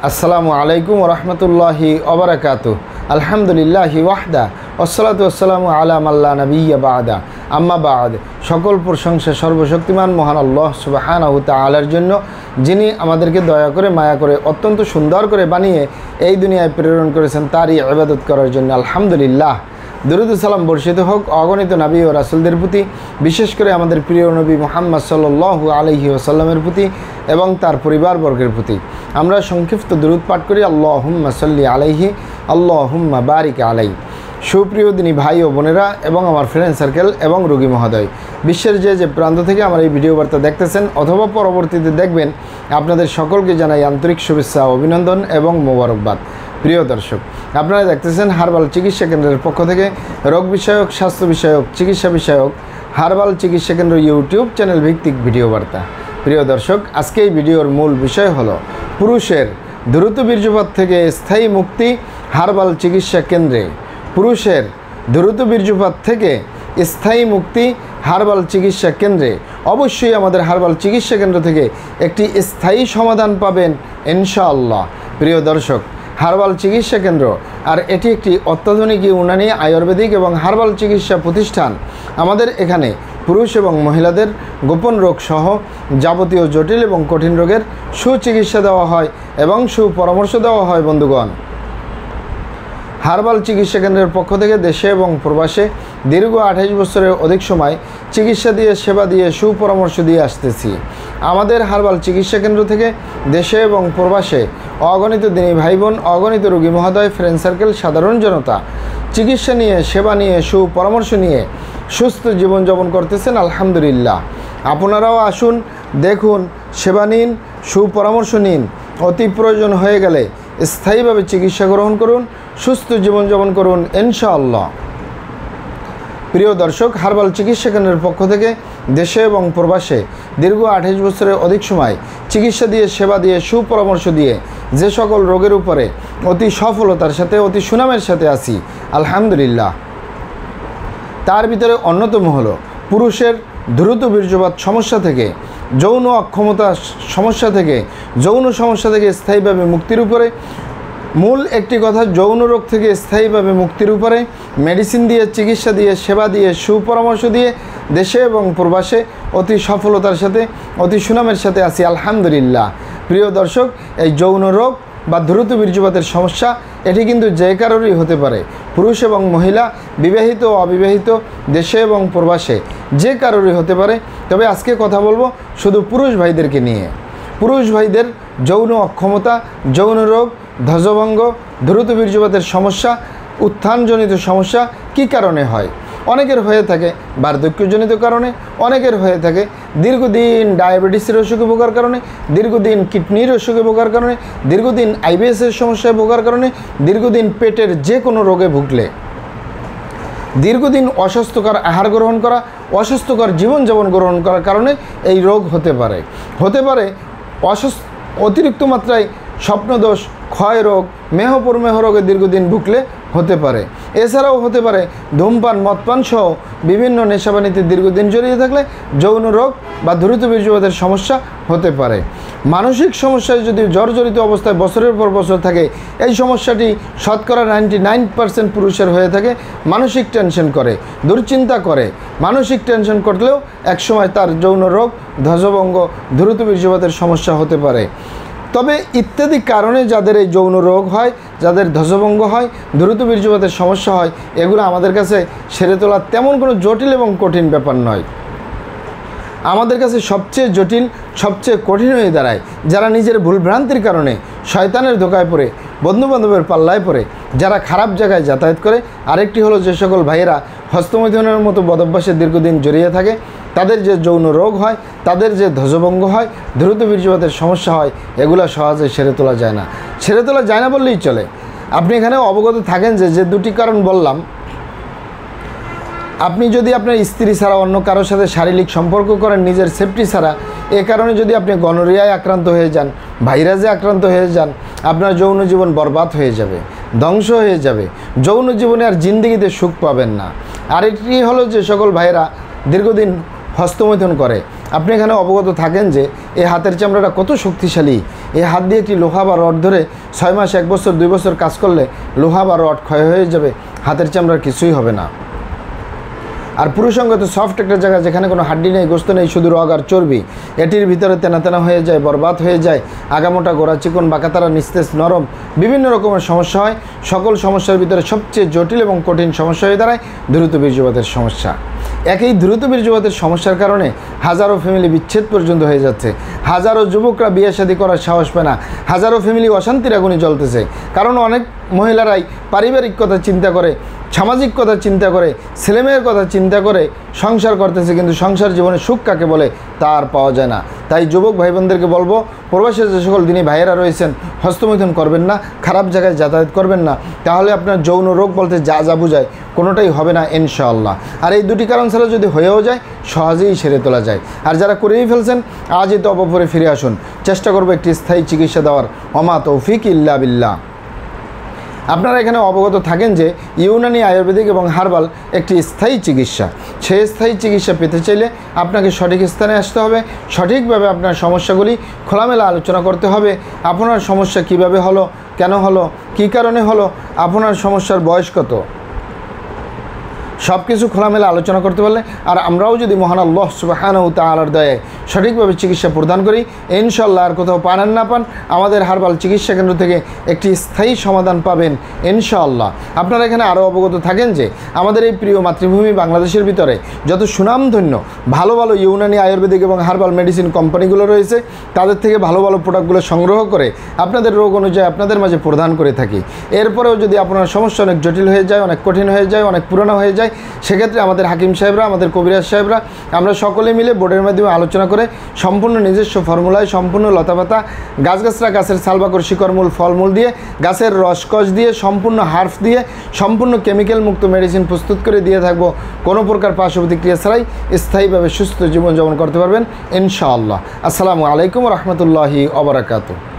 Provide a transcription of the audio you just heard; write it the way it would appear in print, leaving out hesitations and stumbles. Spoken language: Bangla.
আসসালামু আলাইকুম ওরহমতুল্লাহি ওবারাকাতুহ। আলহামদুলিল্লাহি ওয়াহদা ওয়াসসালাতু ওয়াসসালামু আলা মাল্লা নাবিয়্যা বা'দা আম্মা বা'দ। সকল প্রশংসা সর্বশক্তিমান মহান আল্লাহ সুবহানাহু তাআলার জন্য, যিনি আমাদেরকে দয়া করে মায়া করে অত্যন্ত সুন্দর করে বানিয়ে এই দুনিয়ায় প্রেরণ করেছেন তারই ইবাদত করার জন্য। আলহামদুলিল্লাহ। দরুদ সালাম বর্ষিত হোক অগণিত নবী ও রাসূলদের প্রতি, বিশেষ করে আমাদের প্রিয় নবী মুহাম্মদ সাল্লাল্লাহু আলাইহি ওয়াসাল্লামের প্রতি এবং তার পরিবারবর্গের প্রতি। আমরা সংক্ষিপ্ত দরুদ পাঠ করি, আল্লাহুম্মা সাল্লি আলাইহি আল্লাহুম্মা বারিক আলাইহি। সুপ্রিয় দিনী ভাই ও বোনেরা এবং আমার ফ্রেন্ড সার্কেল এবং রোগী মহোদয়, বিশ্বের যে প্রান্ত থেকে আমার এই ভিডিও বার্তা দেখতেছেন অথবা পরবর্তীতে দেখবেন, আপনাদের সকলকে জানাই আন্তরিক শুভেচ্ছা, অভিনন্দন এবং মোবারকবাদ। প্রিয় দর্শক, আপনারা দেখতেছেন হার্বাল চিকিৎসা কেন্দ্রের পক্ষ থেকে রোগ বিষয়ক, স্বাস্থ্য বিষয়ক, চিকিৎসা বিষয়ক হার্বাল চিকিৎসা কেন্দ্র ইউটিউব চ্যানেল ভিত্তিক ভিডিও বার্তা। প্রিয় দর্শক, আজকে এই ভিডিওর মূল বিষয় হলো পুরুষের দ্রুত বীর্যপাত থেকে স্থায়ী মুক্তি হার্বাল চিকিৎসা কেন্দ্রে। পুরুষের দ্রুত বীর্যপাত থেকে স্থায়ী মুক্তি হার্বাল চিকিৎসা কেন্দ্রে। অবশ্যই আমাদের হার্বাল চিকিৎসা কেন্দ্র থেকে একটি স্থায়ী সমাধান পাবেন ইনশাআল্লাহ। প্রিয় দর্শক, হার্বাল চিকিৎসা কেন্দ্র আর এটি একটি অত্যাধুনিক ইউনানি, আয়ুর্বেদিক এবং হার্বাল চিকিৎসা প্রতিষ্ঠান। আমাদের এখানে পুরুষ এবং মহিলাদের গোপন রোগ সহ যাবতীয় জটিল এবং কঠিন রোগের সুচিকিৎসা দেওয়া হয় এবং সুপরামর্শ দেওয়া হয়। বন্ধুগণ, হার্বাল চিকিৎসা কেন্দ্রের পক্ষ থেকে দেশে এবং প্রবাসে দীর্ঘ 28 বছরের অধিক সময় চিকিৎসা দিয়ে, সেবা দিয়ে, সুপরামর্শ দিয়ে আসতেছি। আমাদের হার্বাল চিকিৎসা কেন্দ্র থেকে দেশে এবং প্রবাসে অগণিত দিনী ভাই বোন, অগণিত রোগী মহোদয়, ফ্রেন্ড সার্কেল, সাধারণ জনতা চিকিৎসা নিয়ে, সেবা নিয়ে, সুপরামর্শ নিয়ে সুস্থ জীবনযাপন করতেছেন। আলহামদুলিল্লাহ। আপনারাও আসুন, দেখুন, সেবা নিন, সুপরামর্শ নিন। অতি প্রয়োজন হয়ে গেলে স্থায়ীভাবে চিকিৎসা গ্রহণ করুন, সুস্থ জীবনযাপন করুন ইনশাআল্লাহ। প্রিয় দর্শক, হার্বাল চিকিৎসা কেন্দ্রের পক্ষ থেকে দেশে এবং প্রবাসে দীর্ঘ 28 বছরের অধিক সময় চিকিৎসা দিয়ে, সেবা দিয়ে, সুপরামর্শ দিয়ে যে সকল রোগের উপরে অতি সফলতার সাথে, অতি সুনামের সাথে আছি আলহামদুলিল্লাহ। তার ভিতরে অন্যতম হলো পুরুষের দ্রুত বীর্যপাত সমস্যা থেকে, যৌন অক্ষমতা সমস্যা থেকে, যৌন সমস্যা থেকে স্থায়ীভাবে মুক্তির উপরে। মূল একটি কথা, যৌন রোগ থেকে স্থায়ীভাবে মুক্তির উপরে মেডিসিন দিয়ে, চিকিৎসা দিয়ে, সেবা দিয়ে, সুপরামর্শ দিয়ে দেশে এবং প্রবাসে অতি সফলতার সাথে, অতি সুনামের সাথে আছি আলহামদুলিল্লাহ। প্রিয় দর্শক, এই যৌন রোগ বা দ্রুত বীর্যপাতের সমস্যা এটি কিন্তু যে কারোরই হতে পারে, পুরুষ এবং মহিলা, বিবাহিত ও অবিবাহিত, দেশে এবং প্রবাসে যে কারোরই হতে পারে। তবে আজকে কথা বলবো শুধু পুরুষ ভাইদেরকে নিয়ে। পুরুষ ভাইদের যৌন অক্ষমতা, যৌন রোগ, ধ্বজভঙ্গ, দ্রুত বীর্যপাতের সমস্যা, উত্থানজনিত সমস্যা কী কারণে হয়? অনেকের হয়ে থাকে বার্ধক্যজনিত কারণে, অনেকের হয়ে থাকে দীর্ঘদিন ডায়াবেটিসের অসুখে ভোগার কারণে, দীর্ঘদিন কিডনির অসুখে ভোগার কারণে, দীর্ঘদিন আইবিএসের সমস্যায় ভোগার কারণে, দীর্ঘদিন পেটের যে কোনো রোগে ভুগলে, দীর্ঘদিন অস্বাস্থ্যকর আহার গ্রহণ করা, অস্বাস্থ্যকর জীবনযাপন গ্রহণ করার কারণে এই রোগ হতে পারে। অতিরিক্ত মাত্রায় স্বপ্নদোষ, ক্ষয় রোগ, মেহপ্রমেহ রোগে দীর্ঘদিন ভুগলে হতে পারে। এছাড়াও হতে পারে ধূমপান, মদপান সহ বিভিন্ন নেশাবানিতে দীর্ঘদিন জড়িয়ে থাকলে যৌন রোগ বা দ্রুত বীর্যপাতের সমস্যা হতে পারে। মানসিক সমস্যায় যদি জর্জরিত অবস্থায় বছরের পর বছর থাকে, এই সমস্যাটি শতকরা 99% পুরুষের হয়ে থাকে। মানসিক টেনশন করে, দুশ্চিন্তা করে, মানসিক টেনশন করলেও একসময় তার যৌন রোগ, ধ্বজভঙ্গ, দ্রুত বীর্যপাতের সমস্যা হতে পারে। তবে ইত্যাদি কারণে যাদের এই যৌন রোগ হয়, যাদের ধ্বজভঙ্গ হয়, দ্রুত বীর্যপাতের সমস্যা হয়, এগুলো আমাদের কাছে সেরে তোলা তেমন কোনো জটিল এবং কঠিন ব্যাপার নয়। আমাদের কাছে সবচেয়ে জটিল, সবচেয়ে কঠিন হয়ে দাঁড়ায় যারা নিজের ভুলভ্রান্তির কারণে শয়তানের ধোকায় পড়ে, বন্ধুবান্ধবের পাল্লায় পড়ে, যারা খারাপ জায়গায় যাতায়াত করে। আরেকটি হলো যে সকল ভাইয়েরা হস্তমৈথুনের মতো বদভ্যাসে দীর্ঘদিন জড়িয়ে থাকে, তাদের যে যৌন রোগ হয়, তাদের যে ধ্বজভঙ্গ হয়, দ্রুত বীর্যপাতের সমস্যা হয়, এগুলো সহজে সেরে তোলা যায় না। সেরে তোলা যায় না বললেই চলে। আপনি এখানে অবগত থাকেন যে দুটি কারণ বললাম, আপনি যদি আপনার স্ত্রী ছাড়া অন্য কারোর সাথে শারীরিক সম্পর্ক করেন নিজের সেফটি ছাড়া, এ কারণে যদি আপনি গনোরিয়ায় আক্রান্ত হয়ে যান, ভাইরাসে আক্রান্ত হয়ে যান, আপনার যৌন জীবন বরবাদ হয়ে যাবে, ধ্বংস হয়ে যাবে। যৌন জীবনে আর জিন্দেগিতে সুখ পাবেন না। আরেকটি হলো যে সকল ভাইরা দীর্ঘদিন হস্তমৈথুন করে, আপনি এখানে অবগত থাকেন যে এই হাতের চামড়াটা কত শক্তিশালী, এই হাত দিয়ে একটি লোহা বা রড ধরে 6 মাস 1 বছর 2 বছর কাজ করলে লোহা বা রড ক্ষয় হয়ে যাবে, হাতের চামড়ার কিছুই হবে না। আর পুরুষাঙ্গ তো সফট একটা জায়গা, যেখানে কোনো হাড্ডি নেই, গোস্ত নেই, শুধু রগ আর চর্বি। এটির ভিতরে তেনা তেনা হয়ে যায়, বরবাদ হয়ে যায়, আগামোটা গোড়া চিকন বাঁকাতারা নিস্তেজ নরম বিভিন্ন রকমের সমস্যা হয়। সকল সমস্যার ভিতরে সবচেয়ে জটিল এবং কঠিন সমস্যা হয়ে দাঁড়ায় দ্রুত বীর্যপাতের সমস্যা। একই দ্রুত বীর্যপাতের সমস্যার কারণে হাজারো ফ্যামিলি বিচ্ছেদ পর্যন্ত হয়ে যাচ্ছে, হাজারো যুবকরা বিয়ে শাদী করার সাহস পায় না, হাজারো ফ্যামিলি অশান্তির আগুনে জ্বলতেছে। কারণ অনেক মহিলারাই পারিবারিক কথা চিন্তা করে, সামাজিক কথা চিন্তা করে, ছেলেমেয়ের কথা চিন্তা করে সংসার করতেছে, কিন্তু সংসার জীবনে সুখ কাকে বলে তা আর পাওয়া যায় না। তাই যুবক ভাই বোনদেরকে বলবো, প্রবাসে যে সকল দিনী ভাইয়েরা রয়েছেন, হস্তমৈথুন করবেন না, খারাপ জায়গায় যাতায়াত করবেন না, তাহলে আপনার যৌন রোগ বলতে যা যা বোঝায় কোনোটাই হবে না ইনশাআল্লাহ। আর এই দুটি কারণ ছাড়া যদি হয়েও যায় সহজেই সেরে তোলা যায়। আর যারা করেই ফেলছেন আজই তো অপরে ফিরে আসুন, চেষ্টা করবো একটি স্থায়ী চিকিৎসা দেওয়ার। ওমা তৌফিক ইল্লা বিল্লাহ। আপনারা এখানে অবগত থাকেন যে ইউনানি আয়ুর্বেদিক এবং হার্বাল একটি স্থায়ী চিকিৎসা। সেই স্থায়ী চিকিৎসা পেতে চাইলে আপনাকে সঠিক স্থানে আসতে হবে, সঠিকভাবে আপনার সমস্যাগুলি খোলামেলা আলোচনা করতে হবে। আপনার সমস্যা কিভাবে হলো, কেন হলো, কী কারণে হলো, আপনার সমস্যার বয়স কত, সব কিছু খোলামেলা আলোচনা করতে পারলে, আর আমরাও যদি মহান আল্লাহ সুবহানাহু ওয়া তাআলার দয়ায় সঠিকভাবে চিকিৎসা প্রদান করি, ইনশাআল্লাহ আর কোথাও পান আর না পান আমাদের হার্বাল চিকিৎসা কেন্দ্র থেকে একটি স্থায়ী সমাধান পাবেন ইনশাআল্লাহ। আপনারা এখানে আরও অবগত থাকেন যে আমাদের এই প্রিয় মাতৃভূমি বাংলাদেশের ভিতরে যত সুনামধন্য ভালো ভালো ইউনানি আয়ুর্বেদিক এবং হার্বাল মেডিসিন কোম্পানিগুলো রয়েছে, তাদের থেকে ভালো ভালো প্রোডাক্টগুলো সংগ্রহ করে আপনাদের রোগ অনুযায়ী আপনাদের মাঝে প্রদান করে থাকি। এরপরেও যদি আপনার সমস্যা অনেক জটিল হয়ে যায়, অনেক কঠিন হয়ে যায়, অনেক পুরনো হয়ে যায়, সেক্ষেত্রে আমাদের হাকিম সাহেবরা, আমাদের কবিরাজ সাহেবরা, আমরা সকলে মিলে বোর্ডের মাধ্যমে আলোচনা করে সম্পূর্ণ নিজস্ব ফর্মুলায়, সম্পূর্ণ লতাপাতা, গাছগাছরা, গাছের ছালবাকড়, শিকড়মূল, ফলমূল দিয়ে, গাছের রসকস দিয়ে, সম্পূর্ণ হার্ফ দিয়ে, সম্পূর্ণ কেমিক্যাল মুক্ত মেডিসিন প্রস্তুত করে দিয়ে থাকবো। কোনো প্রকার পার্শ্ব প্রতিক্রিয়া ছাড়াই স্থায়ীভাবে সুস্থ জীবনযাপন করতে পারবেন ইনশাআল্লাহ। আসসালামু আলাইকুম রহমতুল্লাহি ওয়া বারাকাতুহু।